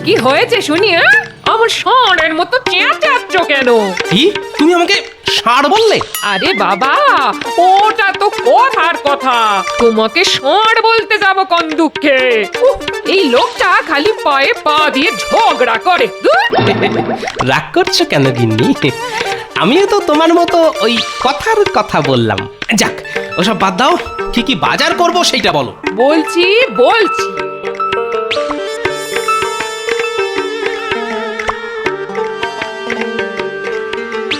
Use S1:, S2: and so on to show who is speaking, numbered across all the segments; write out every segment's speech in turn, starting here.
S1: কি হয়েছে শুনি? আমার ষাঁড়ের মতো চেঁচাচ্ছ কেন?
S2: কি তুমি আমাকে ষাঁড় বললে?
S1: আরে বাবা, ওটা তো কথার কথা। তোমাকে ষাঁড় বলতে যাব কোন দুঃখে? উফ, এই লোকটা খালি পায়ে পা দিয়ে ঝগড়া করে। ধুর!
S2: রাগ করছো কেন গিন্নি? আমিও তো তোমার মতো ওই কথার কথা বললাম। যাক, ওসব বাদ দাও। কি কি বাজার করব সেটা বলো।
S1: বলছি।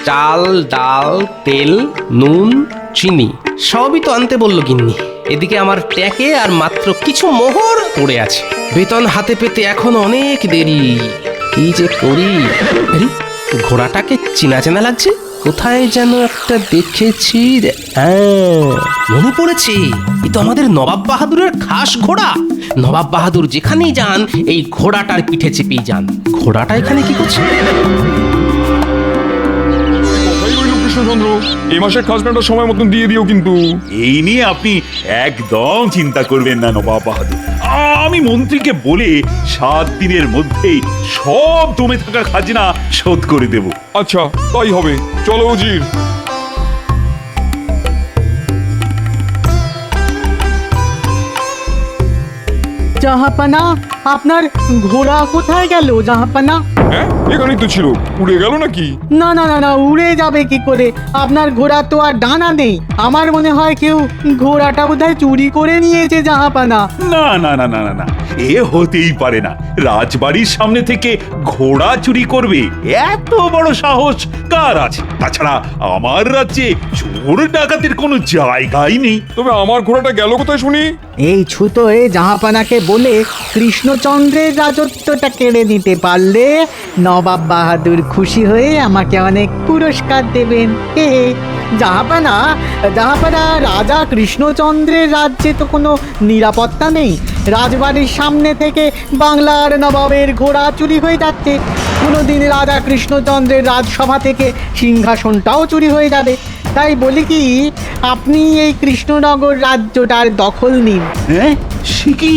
S2: চাল, ডাল, তেল, নুন, চিনি সবই তো আনতে বললো গিন্নি। এদিকে আমার ট্যাকে আর মাত্র কিছু মোহর পড়ে আছে। বেতন হাতে পেতে এখন অনেক দেরি। কি যে করি? আরে, ঘোড়াটাকে চেনা চেনা লাগছে। কোথায় যেন একটা দেখেছি। হ্যাঁ, মনে পড়েছে। এ তো আমাদের নবাব বাহাদুরের খাস ঘোড়া। নবাব বাহাদুর যেখানেই যান এই ঘোড়াটার পিঠে চেপেই যান। ঘোড়াটা এখানে কি করছে?
S3: কৃষ্ণচন্দ্র, এই মাসের খাজনাটা সময় মতন দিয়ে দিও কিন্তু।
S4: এই নিয়ে আপনি একদম চিন্তা করবেন না নবাব বাহাদুর। আমি মন্ত্রীকে বলে 7 দিনের মধ্যেই সব জমে থাকা খাজনা শোধ করে দেব।
S3: আচ্ছা, তাই হবে। চলো উজির।
S5: জাহাপানা, আপনার ঘোড়া কোথায় গেল জাহাপানা?
S3: হ্যাঁ, এখানেই তো ছিল। উড়ে গেল নাকি?
S5: না না না না, উড়ে যাবে কি করে? আপনার ঘোড়া তো আর ডানা নেই। আমার মনে হয় কেউ ঘোড়াটা বোধহয় চুরি করে নিয়েছে জাহাপানা।
S4: না না না না না না, এ হতেই পারে না। রাজবাড়ির সামনে থেকে ঘোড়া চুরি করবে এত বড় সাহস কার আছে? তাছাড়া আমার রাজ্যে চোর ডাকাতের কোনো জায়গাই নেই।
S3: তবে আমার ঘোড়াটা গেল কোথায় শুনি?
S5: এই ছুতোয় জাহাপানাকে বলে কৃষ্ণচন্দ্রের রাজত্বটা কেড়ে নিতে পারলে নবাব বাহাদুর খুশি হয়ে আমাকে অনেক পুরস্কার দেবেন। হে হে। জাহাপানা, রাজা কৃষ্ণচন্দ্রের রাজ্যে তো কোনো নিরাপত্তা নেই। রাজবাড়ির সামনে থেকে বাংলার নবাবের ঘোড়া চুরি হয়ে যাচ্ছে। কোনোদিন রাজা কৃষ্ণচন্দ্রের রাজসভা থেকে সিংহাসনটাও চুরি হয়ে যাবে। তাই বলি কি, আপনি এই কৃষ্ণনগর রাজ্যটার দখল নিন।
S4: হ্যাঁ, সে কি?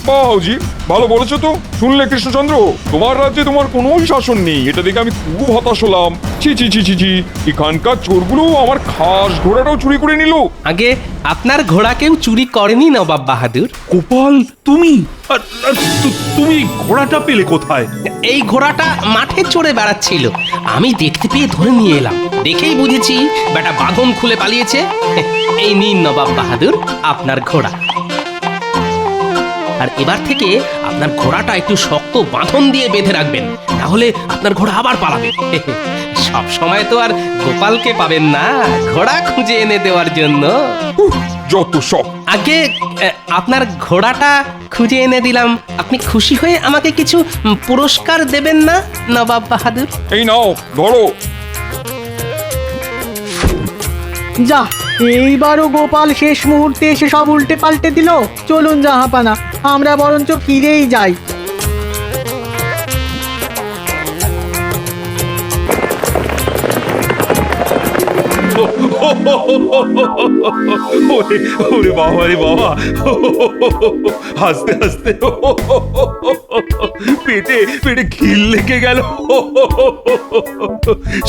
S3: বাহ উজির, ভালো বলেছো তো। শুনলে কৃষ্ণচন্দ্র, তোমার রাজ্যে তোমার কোনো শাসন নেই। এটা দেখে আমি খুব হতাশ হলাম। ছি ছি ছি ছি ছি, এখানকার চোরগুলো আমার খাস ঘোড়াটাও চুরি করে নিল।
S2: আগে আপনার ঘোড়া কেউ চুরি করেনি নবাব বাহাদুর।
S4: গোপাল, তুমি তুমি ঘোড়াটা পেলে কোথায়?
S2: এই ঘোড়াটা মাঠে চড়ে বেড়াচ্ছিল। আমি দেখতে পেয়ে ধরে নিয়ে এলাম। দেখেই বুঝেছি বেটা বাঁধন খুলে পালিয়েছে। এই নিন নবাব বাহাদুর আপনার ঘোড়া। আর এবার থেকে আপনার ঘোড়াটা একটু শক্ত বাঁধন দিয়ে বেঁধে রাখবেন, তাহলে আপনার ঘোড়া আবার পালাবে। সব সময় তো আর গোপালকে পাবেন না ঘোড়া খুঁজে এনে দেওয়ার জন্য।
S3: যত সব।
S2: আগে আপনার ঘোড়াটা খুঁজে এনে দিলাম। আপনি খুশি হয়ে আমাকে কিছু পুরস্কার দেবেন না নবাব বাহাদুর?
S3: এই নাও, ধরো।
S5: যা, এইবারও গোপাল শেষ মুহূর্তে এসে সব উল্টে পাল্টে দিল। চলুন জাহাপানা, আমরা বরঞ্চ ফিরেই যাই।
S4: ওরে ওরে বাবা রে বাবা, হাসতে হাসতে পেটে পেটে খিল লেগে গেল।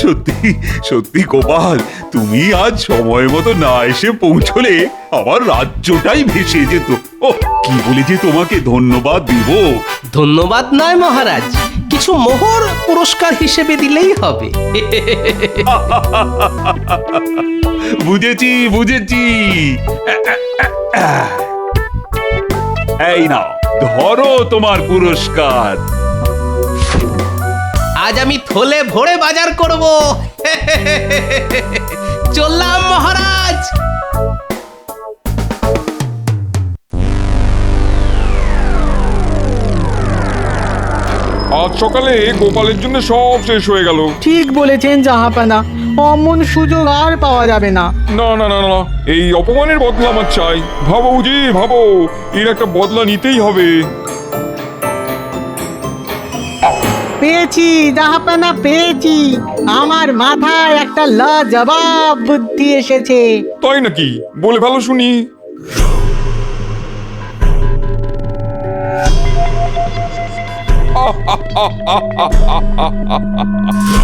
S4: সত্যি সত্যি গোপাল, তুমি আজ সময় মতো না এসে পৌঁছলে আমার রাজ্যটাই ভেসে যেত। ও, কি বলে যে তোমাকে ধন্যবাদ দিব।
S2: ধন্যবাদ নয় মহারাজ, কিছু মোহর পুরস্কার হিসেবে দিলেই হবে।
S4: বুঝেছি বুঝেছি। এই নাও, ধরো তোমার পুরস্কার।
S2: আজ আমি থলে ভরে বাজার করব। চললাম মহারাজ।
S3: আজ সকালে গোপালের জন্য সব শেষ হয়ে গেল।
S5: ঠিক বলেছেন জাহাপানা, অমন সুযোগ আর পাওয়া যাবে না।
S3: না না না না, এই অপমানের বদলা আমার চাই। ভাবো উজির, ভাবো, এর একটা বদলা নিতেই হবে।
S5: পেয়েছি জাহাপানা, পেয়েছি। আমার মাথায় একটা লাজবাব বুদ্ধি এসেছে।
S3: তাই নাকি? বলে ভালো শুনি।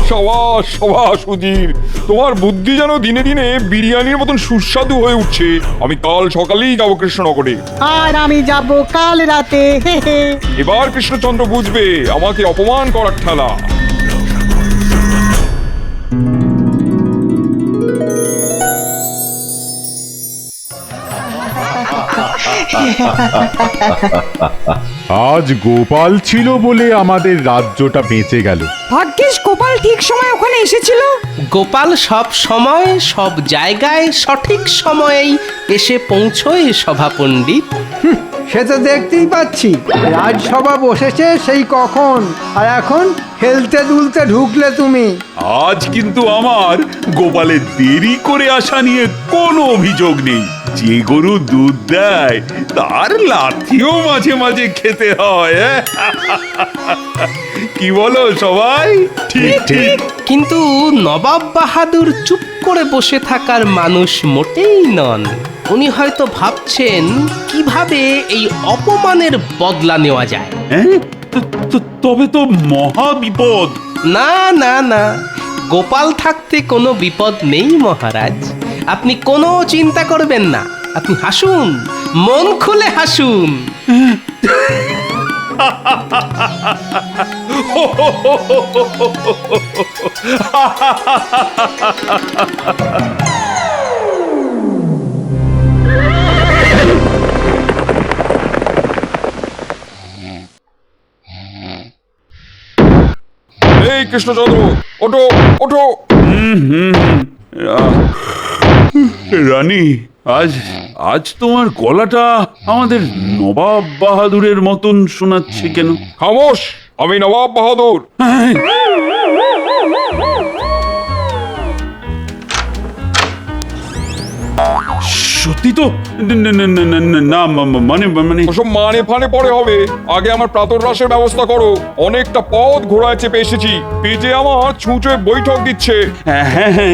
S3: সবাস সবাস উজির, তোমার বুদ্ধি যেন দিনে দিনে বিরিয়ানির মতন সুস্বাদু হয়ে উঠছে। আমি কাল সকালেই যাবো কৃষ্ণনগরে।
S5: আর আমি যাব কাল রাতে। হে হে।
S3: এবার কৃষ্ণচন্দ্র বুঝবে আমাকে অপমান করার ঠেলা।
S6: আজ গোপাল ছিল বলে আমাদের রাজ্যটা বেঁচে গেল।
S7: ভাগ্যিস গোপাল ঠিক সময় ওখানে এসেছিল।
S2: গোপাল সব সময় সব জায়গায় সঠিক সময়েই এসে পৌঁছয় সভা পণ্ডিত।
S8: সে তো দেখতেই পাচ্ছি, রাজসভা বসেছে সেই কখন, আর এখন খেলতে দুলতে ঢুকলে তুমি।
S4: আজ কিন্তু আমার গোপালের দেরি করে আসা নিয়ে কোনো অভিযোগ নেই। যে গরু দুধ দেয় তার লাথিও মাঝে মাঝে খেতে হয়। কি বলো সবাই? ঠিক ঠিক।
S2: কিন্তু নবাব বাহাদুর চুপ করে বসে থাকার মানুষ মোটেই নন। উনি হয়তো ভাবছেন কিভাবে এই অপমানের বদলা নেওয়া যায়।
S4: হ্যাঁ? তবে তো মহা বিপদ।
S2: না না না, গোপাল থাকতে কোনো বিপদ নেই মহারাজ। আপনি কোনো চিন্তা করবেন না, আপনি হাসুন, মন খুলে হাসুন।
S3: এই কৃষ্ণচন্দ্র, ওঠো ওঠো।
S4: রানী, আজ আজ তোমার গলাটা আমাদের নবাব বাহাদুরের মতন শোনাচ্ছে কেন?
S3: খামোশ, আমি নবাব বাহাদুর।
S4: সত্যি তো? না মানে মানে
S3: ওসব মানে ফানে পরে হবে, আগে আমার প্রাতরাশের ব্যবস্থা করো। অনেকটা পথ ঘোড়ায় চেপে এসেছি, পেটে আমার ছুঁচোয় বৈঠক দিচ্ছে।
S4: হ্যাঁ হ্যাঁ হ্যাঁ,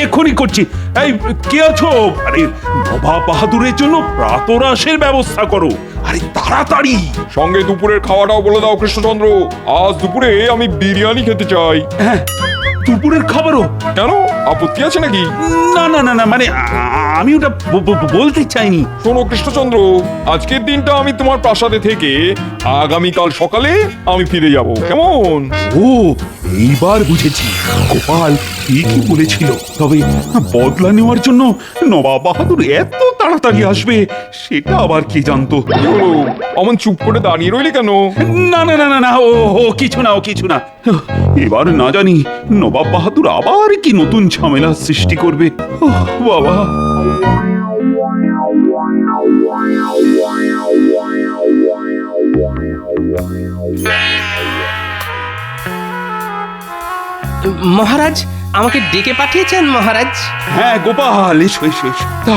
S4: এখনই করছি। এই কে আছো? আরে নবাব বাহাদুরের জন্য প্রাতরাশের ব্যবস্থা করো, আরে তাড়াতাড়ি।
S3: সঙ্গে দুপুরের খাওয়াটাও বলে দাও কৃষ্ণচন্দ্র, আজ দুপুরে আমি বিরিয়ানি খেতে চাই।
S4: হ্যাঁ, দুপুরের খাবারও?
S3: কেন, আপত্তি আছে নাকি?
S4: না না না না, মানে আমি ওটা বলতে চাইনি।
S3: শোনো কৃষ্ণচন্দ্র, আজকের দিনটা আমি তোমার প্রাসাদে থেকে আগামীকাল সকালে আমি ফিরে যাব, কেমন?
S4: ও, এইবার বুঝেছি। গোপাল ঠিকই বলেছিল, তবে বদলা নেওয়ার জন্য নবাব বাহাদুর এত তাড়াতাড়ি আসবে সেটা আবার কে জানতো?
S3: কি হলো, অমন চুপ করে দাঁড়িয়ে রইলে কেন?
S4: না না না না না, ও কিছু না, ও কিছু না। এবার না জানি নবাব বাহাদুর আবার কি নতুন ঝামেলা সৃষ্টি করবে। ওহ বাবা।
S2: মহারাজ, আমাকে ডেকে পাঠিয়েছেন মহারাজ?
S4: হ্যাঁ গোপাল, এসো এসো এসো। তা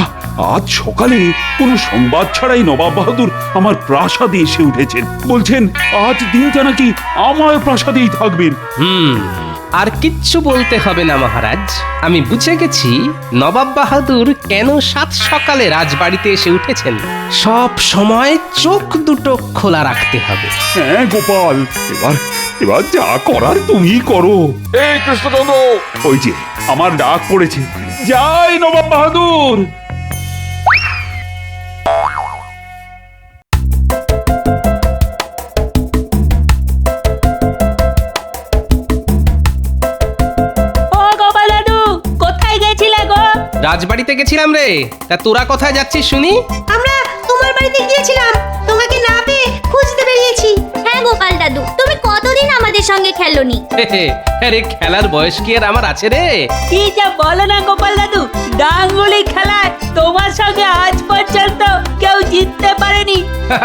S4: আজ সকালে কোনো সংবাদ ছাড়াই নবাব বাহাদুর আমার প্রাসাদে এসে উঠেছেন। বলছেন আজ দিনটা নাকি আমার প্রাসাদেই থাকবেন।
S2: আর কিচ্ছু বলতে হবে না মহারাজ, আমি বুঝে গেছি নবাব বাহাদুর কেন সাত সকালে রাজবাড়িতে এসে উঠেছেন। সব সময় চোখ দুটো খোলা রাখতে হবে।
S4: হ্যাঁ গোপাল, এবার এবার যা করার তুমি করো।
S3: এই কৃষ্ণচন্দ্র,
S4: ওই যে আমার ডাক পড়েছে, যাই নবাব বাহাদুর।
S2: রাজবাড়িতে গেছিলাম রে, তা তোরা কোথায় যাচ্ছিস শুনি?
S9: আমরা তোমার বাড়িতে গিয়েছিলাম, তোমাকে না পেয়ে খুঁজতে বেরিয়েছি। হ্যাঁ গোপাল দাদু, তুমি কতদিন আমাদের সঙ্গে খেলোনি?
S2: আরে খেলার বয়স কি আর আমার আছে রে?
S7: কি যা বলো না গোপাল দাদু, ডাঙ্গুলি খেলায় তোমার সঙ্গে আজ পর্যন্ত কেউ জিততে পারেনি।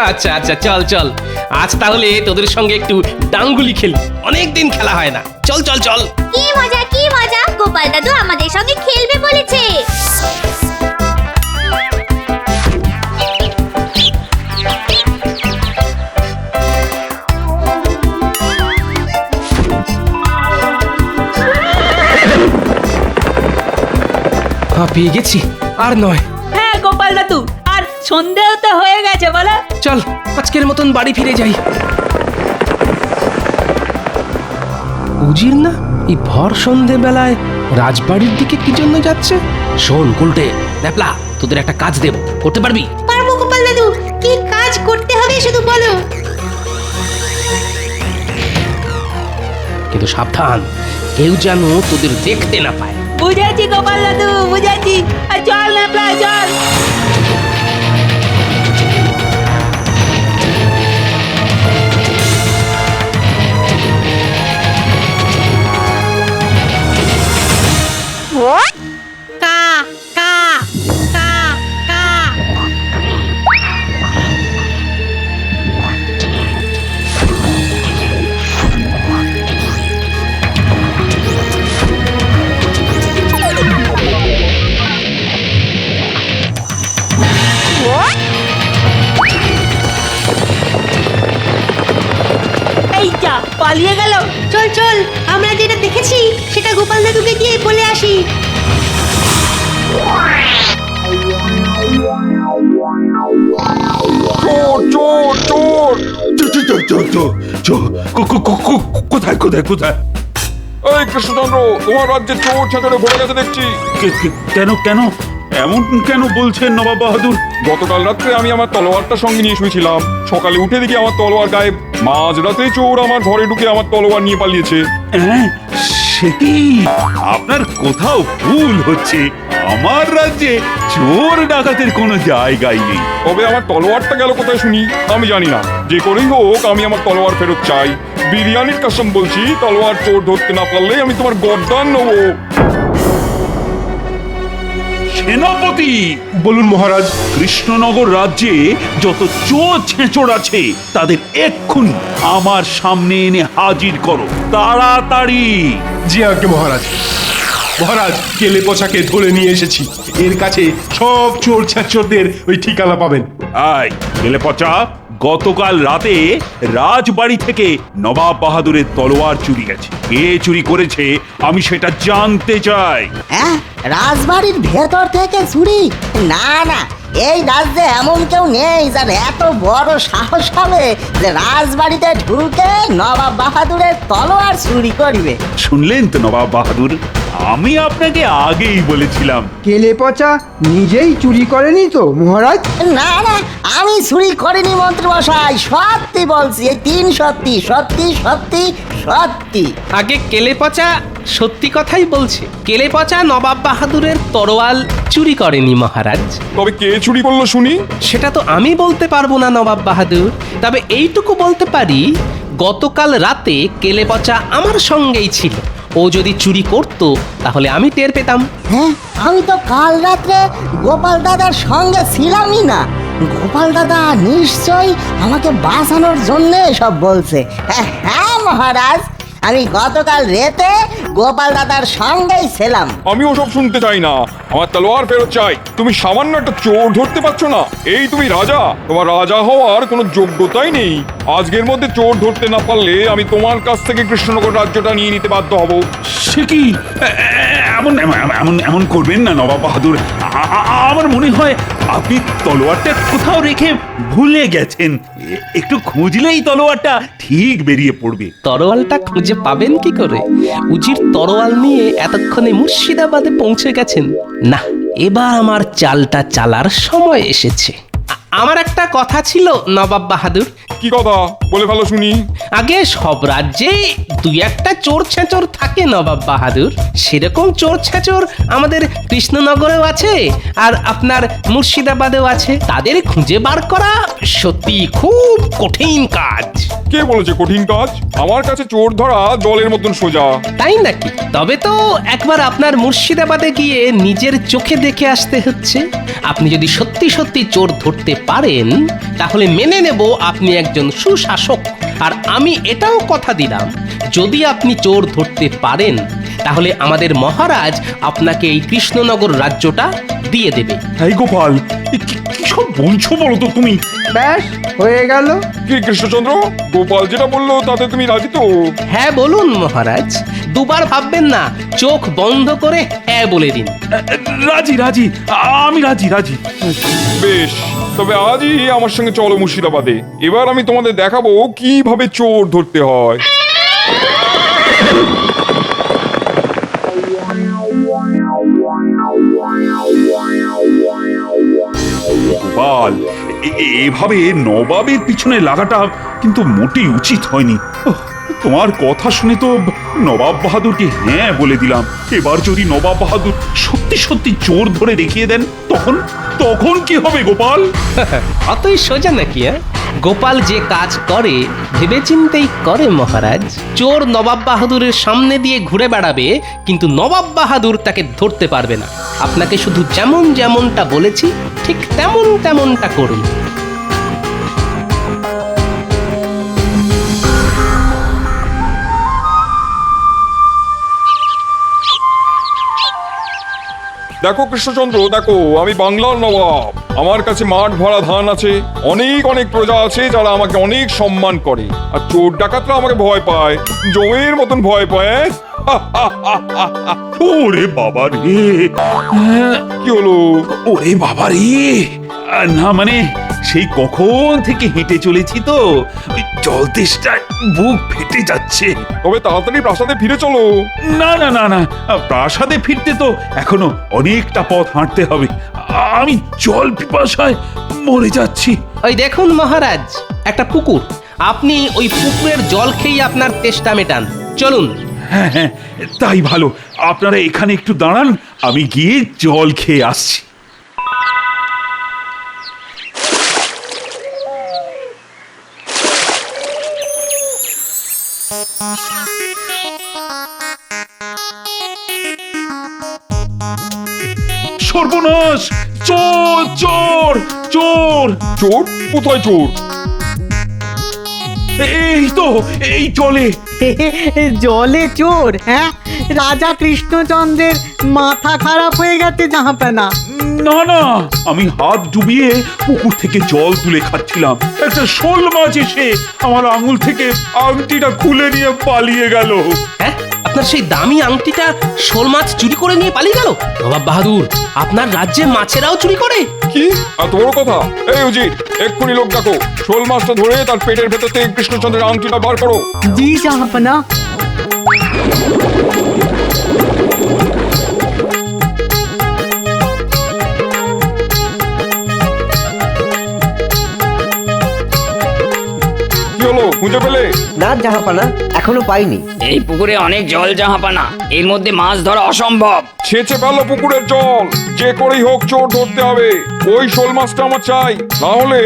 S2: আচ্ছা আচ্ছা, চল চল, আজ তাহলে তোদের সঙ্গে একটু ডাঙ্গুলি খেলি, অনেকদিন খেলা হয় না। চল চল চল।
S9: কি মজা কি মজা, গোপাল দাদু আমাদের সঙ্গে খেলবে বলেছে।
S2: পেয়ে গেছি, আর নয়।
S7: হ্যাঁ গোপাল দাদু, আর সন্দেহ তো হয়ে গেছে বলো।
S2: চল আজকের মতন বাড়ি ফিরে যাই। উজির না এই ভর সন্ধেবেলায় রাজবাড়ির দিকে কি জন্য যাচ্ছে? শোন গুলটে, ন্যাপলা, তোদের একটা কাজ দেব, করতে পারবি?
S9: পারবো গোপাল দাদু, কি কাজ করতে হবে শুধু বলো।
S2: কিন্তু সাবধান, কেউ যেন তোদের দেখতে না পায়।
S7: বুঝেছি গোপাল দাদু, বুঝেছি। আর চল ন্যাপলা, চল।
S9: কা কা কা কা।
S7: এই যা, পালিয়ে গেল।
S9: চল চল, আমরা যেটা দেখেছি সেটা গোপাল দাদুকে গিয়ে বলে আসি।
S3: চোর চোর চোর!
S4: কোথায় কোথায় কোথায়?
S3: এই কৃষ্ণচন্দ্র, তোমার রাজ্যে চোর ছাঁচড়ে ভরে গেছে দেখছি।
S4: কেন কেন এমন কেন বলছেন নবাব বাহাদুর?
S3: গতকাল রাত্রে আমি আমার তলোয়ারটা সঙ্গে নিয়ে শুয়েছিলাম, সকালে উঠে দেখি আমার তলোয়ার গায়েব। মাঝরাতে চোর আমার ঘরে ঢুকে আমার তলোয়ার নিয়ে পালিয়েছে।
S4: হ্যাঁ, সে কি? আপনার কোথাও ভুল হচ্ছে। আমার রাজ্যে চোর ডাকাতের কোনো জায়গাই নেই।
S3: তবে আমার তলোয়ারটা গেল কোথায় শুনি? আমি জানি না। যে করেই হোক আমি আমার তলোয়ার ফেরত চাই। বিরিয়ানির কসম বলছি, তলোয়ার চোর ধরতে না পারলে আমি তোমার গর্দান নেবো।
S4: সেনাপতি,
S6: বলুন মহারাজ।
S4: কৃষ্ণনগর রাজ্যে যত চোর ছেঁচড় আছে তাদের এক্ষুনি আমার সামনে এনে হাজির করো, তাড়াতাড়ি।
S6: জি আজ্ঞে মহারাজ। মহারাজ, কেলে পচাকে ধরে নিয়ে এসেছি। এর কাছে সব চোর ছাচরদের ওই ঠিকানা পাবেন।
S4: আয় গেলে পচা, গতকাল রাতে রাজবাড়ি থেকে নবাব বাহাদুরের তলোয়ার চুরি গেছে। কে চুরি করেছে আমি সেটা জানতে চাই।
S10: হ্যাঁ, রাজবাড়ির ভেতর থেকে চুরি? না না, এই রাজ্যে এমন কেউ নেই যার এত বড় সাহস হবে যে রাজবাড়িতে ঢুকে নবাব বাহাদুরের তলোয়ার চুরি করবে।
S4: শুনলেন তো নবাব বাহাদুর, আমি আপনাকে আগেই বলেছিলাম।
S8: কেলে পচা নিজেই চুরি করেনি তো মহারাজ?
S10: না না, আমি চুরি করিনি মন্ত্রী মশাই, সত্যি বলছি। এই 3 সত্যি, সত্যি সত্যি সত্যি।
S2: আগে কেলে পচা সত্যি কথাই বলছে। কেলে পচা নবাব বাহাদুরের তরোয়াল চুরি করেনি মহারাজ।
S3: তবে কে চুরি করলো শুনি?
S2: সেটা তো আমি বলতে পারবো না নবাব বাহাদুর, তবে এইটুকু বলতে পারি, গতকাল রাতে কেলে পচা আমার সঙ্গেই ছিল। ও যদি চুরি করত তাহলে আমি টের পেতাম।
S10: হ্যাঁ, আমি তো কাল রাত্রে গোপাল দাদার সঙ্গে ছিলামই না। গোপাল দাদা নিশ্চয়ই আমাকে বাঁচানোর জন্য সব বলছে। হ্যাঁ হ্যাঁ মহারাজ, আমি গতকাল রাতে গোপাল দাদার সঙ্গেই ছিলাম।
S3: আমি ওসব শুনতে চাই না, আমার তলোয়ার ফেরত চাই। তুমি সামান্য একটা চোর ধরতে পারছো না? এই তুমি রাজা? তোমার রাজা হওয়ার কোনো যোগ্যতাই নেই। আজকের মধ্যে চোর ধরতে না পারলে আমি তোমার কাছ থেকে কৃষ্ণনগর রাজ্যটা নিয়ে নিতে বাধ্য হব।
S4: সে কি? এমন এমন এমন এমন করবেন না নবাব বাহাদুর। আমার মনে হয় আপনি তলোয়ারটা কোথাও রেখে ভুলে গেছেন। একটু খুঁজলেই তলোয়ারটা ঠিক বেরিয়ে পড়বে।
S2: তরোয়ালটা খুঁজে পাবেন কি করে? উজির তরোয়াল নিয়ে এতক্ষণে মুর্শিদাবাদে পৌঁছে গেছেন। না, এবার আমার চালটা চালার সময় এসেছে। আমার একটা কথা ছিল নবাব বাহাদুর।
S3: কি কথা? বলে ভালো শুনি।
S2: আগে সব রাজ্যে 2-1টা চোর ছেঁচর থাকে নবাব বাহাদুর। সেরকম চোর ছেঁচর আমাদের কৃষ্ণনগরেও আছে, আর আপনার মুর্শিদাবাদেও আছে। তাদের খুঁজে বার করা সত্যি খুব কঠিন কাজ।
S3: কে বলেছে কঠিন কাজ? আমার কাছে চোর ধরা জলের মতন সোজা।
S2: তাই নাকি? তবে তো একবার আপনার মুর্শিদাবাদে গিয়ে নিজের চোখে দেখে আসতে হচ্ছে। আপনি যদি সত্যি সত্যি চোর ধরতে পারেন তাহলে মেনে নেব আপনি একজন সুশাসক। আর আমি এটাও কথা দিলাম, যদি আপনি চোর ধরতে পারেন তাহলে আমাদের মহারাজ আপনাকে এই কৃষ্ণনগর রাজ্যটা দিয়ে দেবে।
S4: এই গোপাল, কি সব বলছো বলো তো তুমি?
S8: ব্যাস হয়ে গেল।
S3: কি কৃষ্ণচন্দ্র, গোপাল যেটা বললো তাতে তুমি রাজি তো?
S2: হ্যাঁ বলুন মহারাজ, দুবার ভাববেন না, চোখ বন্ধ করে হ্যাঁ বলে দিন।
S4: রাজি রাজি, আমি রাজি রাজি।
S3: বেশ, তবে আজই আমার সঙ্গে চলো মুর্শিদাবাদে। এবার আমি তোমাদের দেখাবো কিভাবে চোর ধরতে হয়।
S4: গোপাল, এভাবে নবাবের পিছনে লাগাটা কিন্তু মোটেই উচিত হয়নি। ওহ, তোমার কথা শুনে তো নবাব বাহাদুরকে হ্যাঁ বলে দিলাম। এবার যদি নবাব বাহাদুর সত্যি সত্যি চোর ধরে দেখিয়ে দেন, তখন তখন কি হবে গোপাল?
S2: অতই সোজা নাকি? গোপাল যে কাজ করে ভেবেচিন্তেই করে মহারাজ। চোর নবাব বাহাদুরের সামনে দিয়ে ঘুরে বেড়াবে, কিন্তু নবাব বাহাদুর তাকে ধরতে পারবে না। আপনাকে শুধু যেমন যেমনটা বলেছি ঠিক তেমন তেমনটা করুন।
S3: দেখো কৃষ্ণচন্দ্র, দেখো আমি বাংলার নবাব। আমার কাছে মাঠ ভরা ধান আছে, অনেক অনেক প্রজা আছে যারা আমাকে অনেক সম্মান করে, আর চোর ডাকাতরা আমাকে ভয় পায়, জমের মতন ভয় পায়।
S4: ওরে বাবা রে!
S3: কি হলো?
S4: ওরে বাবা রে! না মানে সেই কখন থেকে হেঁটে চলেছি তো, ওই জল তেষ্টায় বুক ফেটে যাচ্ছে।
S3: তবে তাড়াতাড়ি প্রাসাদে ফিরে চলো।
S4: না না না না, প্রাসাদে ফিরতে তো এখনো অনেকটা পথ হাঁটতে হবে। আমি জল পিপাসায় মরে যাচ্ছি।
S2: ওই দেখুন মহারাজ, একটা পুকুর। আপনি ওই পুকুরের জল খেয়ে আপনার তেষ্টা মেটান। চলুন।
S4: হ্যাঁ হ্যাঁ, তাই ভালো। আপনারা এখানে একটু দাঁড়ান, আমি গিয়ে জল খেয়ে আসছি। সর্বনাশ! চোর চোর চোর!
S3: চোর? কোথায় চোর?
S4: এই জলে।
S5: জলে চোর? হ্যাঁ, রাজা কৃষ্ণচন্দ্রের মাথা খারাপ হয়ে গেছে জাহাপানা।
S4: না না, আমি হাত ডুবিয়ে পুকুর থেকে জল তুলে খাচ্ছিলাম, একটা শোল মাছ এসে আমার আঙুল থেকে আংটিটা খুলে নিয়ে পালিয়ে গেল।
S2: হ্যাঁ, আপনার সেই দামি আংটিটা শোল মাছ চুরি করে নিয়ে পালিয়ে গেল? নবাব বাহাদুর, আপনার রাজ্যে মাছেরাও চুরি করে?
S3: কি এত বড় কথা? এই উজির, এক্ষুনি লোক ডাকো, শোল মাছটা ধরে তার পেটের ভেতর থেকে কৃষ্ণচন্দ্রের আংটিটা বার করো।
S5: জি জাহাপানা।
S3: খুঁজে পেলে?
S11: না জাহাপানা, এখনো পাইনি।
S7: এই পুকুরে অনেক জল জাহাপানা, এর মধ্যে মাছ ধরা অসম্ভব।
S3: ছেঁচে ফেলো পুকুরের জল, যে করেই হোক চোর ধরতে হবে। ওই শোল মাছটা আমার চাই, না হলে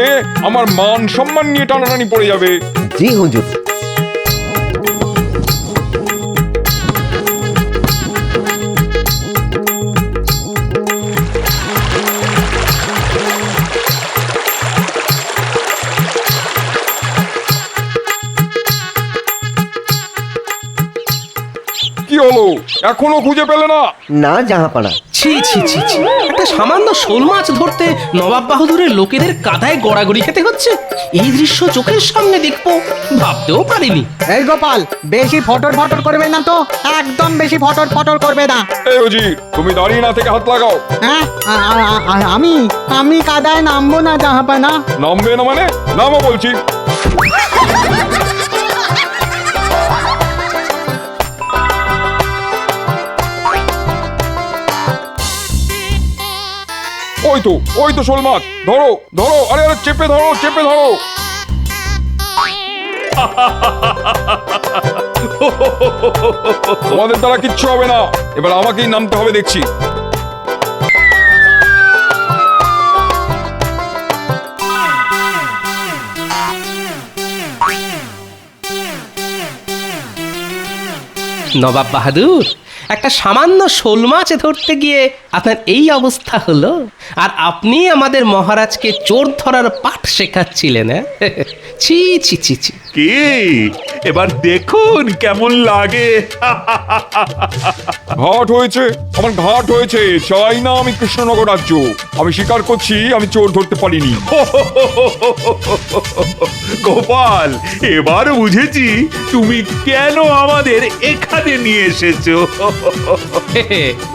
S3: আমার মান সম্মান নিয়ে টানাটানি পড়ে যাবে।
S11: জি হুজুর।
S3: কি হলো, এখনো খুঁজে পেলে না?
S11: না জাহাপানা।
S2: ছি ছি ছি ছি, একটা সামান্য শোল মাছ ধরতে নবাব বাহাদুরের লোকেদের কাঁধায় গড়াগড়ি খেতে হচ্ছে। এই দৃশ্য চোখের সামনে দেখবো ভাবতেও পারিনি।
S5: এই গোপাল, বেশি ফটর ফটর করবে না তো, একদম বেশি ফটর ফটর করবে না।
S3: এই উজির, তুমি দাঁড়িয়ে না থেকে হাত লাগাও।
S5: হ্যাঁ, আমি কাদায় নামবো না জাহাপানা।
S3: নামবে না মানে? নামো বলছি। ওই তো শোল মাছ, ধরো ধরো, আরে আরে চেপে ধরো, চেপে ধরো। তোমাদের দ্বারা কিচ্ছু হবে না, এবার আমাকেই নামতে হবে দেখছি।
S2: নবাব বাহাদুর, একটা সামান্য শোল মাছ ধরতে গিয়ে আপনার এই অবস্থা হলো, আর আপনি আমাদের মহারাজকে চোর ধরার পাঠ শেখাচ্ছিলেন? ছি ছি ছি ছি।
S4: কে এবার দেখুন কেমন লাগে।
S3: ঘাট হয়েছে, আমার ঘাট হয়েছে। চাই না আমি কৃষ্ণনগর রাজ্য। আমি স্বীকার করছি আমি চোর ধরতে পারিনি।
S4: গোপাল, এবার বুঝেছি তুমি কেন আমাদের এখানে নিয়ে এসেছো।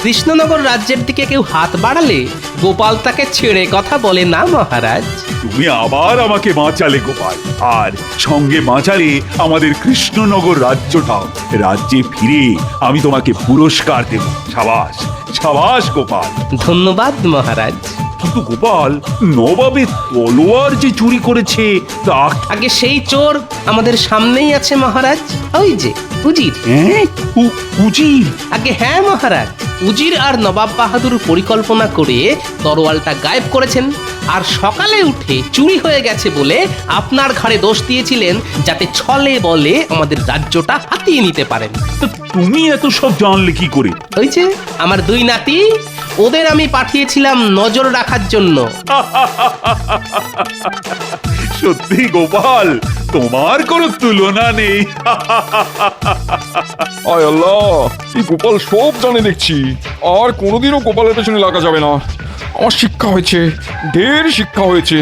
S2: কৃষ্ণনগর রাজ্যের দিকে কেউ হাত বাড়ালে গোপাল তাকে ছেড়ে কথা বলে না মহারাজ।
S4: তুমি আবার আমাকে বাঁচালে গোপাল, আর সঙ্গে বাঁচালে আমাদের কৃষ্ণনগর রাজ্যটাও। রাজ্যে ফিরে আমি তোমাকে পুরস্কার দেব। সাবাস সাবাস গোপাল।
S2: ধন্যবাদ মহারাজ।
S4: কিন্তু গোপাল, নবাবের তলোয়ার যে চুরি করেছে তা
S2: আগে সেই চোর আমাদের সামনেই আছে মহারাজ, ওই যে উজির।
S4: উজির?
S2: আগে হ্যাঁ মহারাজ, উজির আর নবাব বাহাদুর পরিকল্পনা করে তরোয়ালটা গায়েব করেছেন, আর সকালে উঠে চুরি হয়ে গেছে বলে আপনার ঘাড়ে দোষ দিয়েছিলেন, যাতে ছলে বলে আমাদের রাজ্যটা হাতিয়ে নিতে পারেন।
S4: তো তুমি এত সব জানলে কি করে?
S2: ওই যে আমার দুই নাতি, ওদের আমি পাঠিয়েছিলাম নজর রাখার জন্য।
S4: সত্যি গোপাল, তোমার কোনো তুলনা নেই।
S3: আয় আল্লাহ, এই গোপাল সব জানে দেখছি। আর কোনোদিনও গোপালের পেছনে লাগা যাবে না। আমার শিক্ষা হয়েছে, ঢের শিক্ষা হয়েছে।